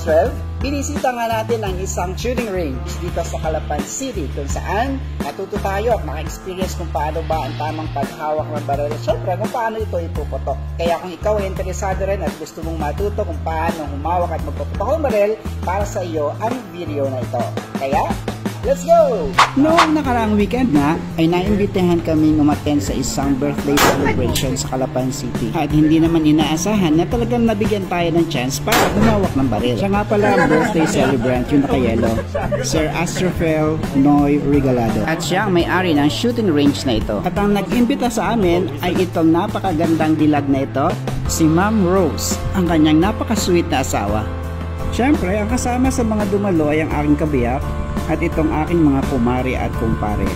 August 12, binisita nga natin ang isang shooting range dito sa Calapan City kung saan natuto tayo at maka-experience kung paano ba ang tamang paghawak ng baril at syempre kung paano ito ipuputok. Kaya kung ikaw ay interesado rin at gusto mong matuto kung paano humawak at magpuputok ng baril, para sa iyo ang video na ito. Kaya, let's go! Noong nakaraang weekend na, ay naimbitahan kaming umattend sa isang birthday celebration sa Calapan City. At hindi naman inaasahan na talagang nabigyan tayo ng chance para humawak ng baril. Siya nga pala ang birthday celebrant yung nakayelo, Sir Astrofel Noy Regalado. At siya ang may-ari ng shooting range na ito. At ang nag-imbita sa amin ay itong napakagandang dilag na ito, si Ma'am Rose, ang kanyang napaka-sweet na asawa. Siyempre, ang kasama sa mga dumalo ay ang aking kabiyak at itong aking mga kumari at kumpare.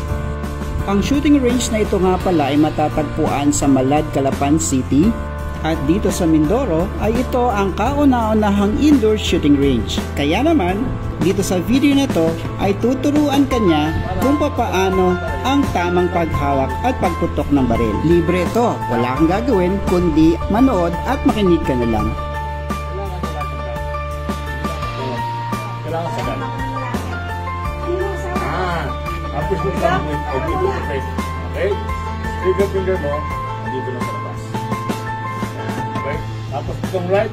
Ang shooting range na ito nga pala ay matatagpuan sa Malad, Calapan City, at dito sa Mindoro ay ito ang kauna-unahang indoor shooting range. Kaya naman, dito sa video na to ay tuturuan kanya kung paano ang tamang paghawak at pagputok ng baril. Libre ito, wala kang gagawin kundi manood at makinig ka na lang. Tapos mo sa mga okay? Okay? Trigger finger mo, nandito na sa labas. Okay? Tapos itong right,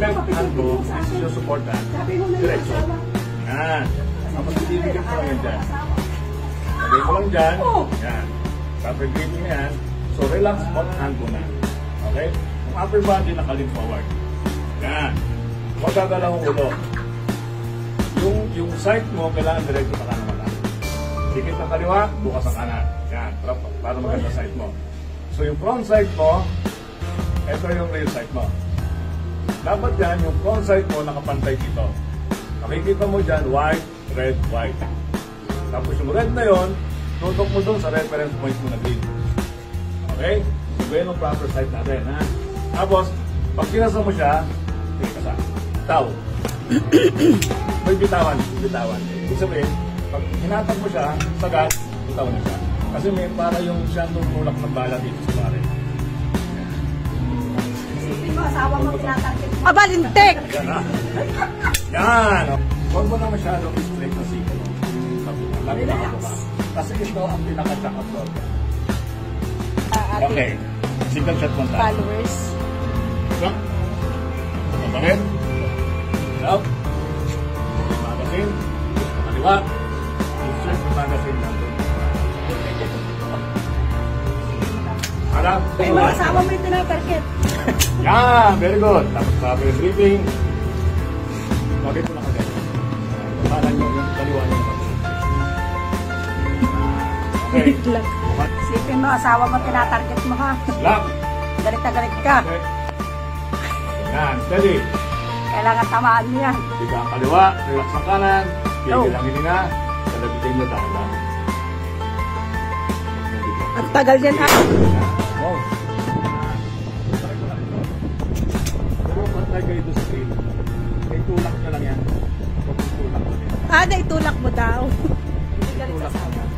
left hand mo, support na. Diretso. Yan. Tapos ibigay ko lang yan dyan. Ibigay ko lang dyan. Yan. Tapos ibigay mo yan. So relax, left hand mo na. Okay? Yung upper body nakalin forward. Yan. Huwag gagalaw ang ulo. Yung side mo, kailangan diretso pa kanan. Dikit ang kaliwa, bukas ang kanan. Yan, para maganda side mo. So yung front side mo, ito yung rear side mo. Dapat yan, yung front side mo nakapantay dito. Makikita mo dyan, white, red, white. Tapos yung red na yon, tutok mo doon sa reference point mo na green. Okay? So yun ang proper side natin. Ha? Tapos, pag pinasa mo siya, tingin ka sa bitaw. May bitawan. Ibig sabihin, pag hinatag mo siya, sagat, bitaw na siya. Kasi may para yung siya tulak ng bala dito sa pare. Isipin mo, asawa mo tinatarget mo. Abalintek! Yan ha. Yan! Huwag mo na masyadong straight na sigo. Relax. Kasi ito ang pinaka-jack-up road. Okay. Single shot mo tayo. Followers. Stop. Pagparin. Stop. Magasin. Kaliwa. Magasin natin. Harap. May mga asawa mo yung tinatarget. Yeah, very good. Tapos sabi yung breathing. Bakit mo nakagat? Pasalan nyo yung kaliwa nyo. Okay. Isipin mo, asawa mo tinatarget mo ha. Lock. Galit na galit ka. Okay. Yan, steady. Kailangan tamaan mo yan. Tiga ang kaliwa, relax ang kanan. Tigil ang hininga. Talabitin nyo dahan. Ang tagal yan ha. Wow. Pero patay kayo sa screen. May tulak na lang yan. Tulak na yan. Naitulak mo daw. Tulak na yan.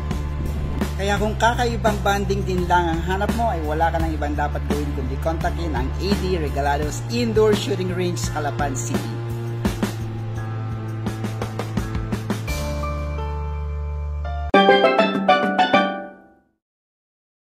Kaya kung kakaibang banding din lang ang hanap mo ay wala ka ng ibang dapat gawin kundi kontakin ang AD Regalados Indoor Shooting Range sa Calapan City.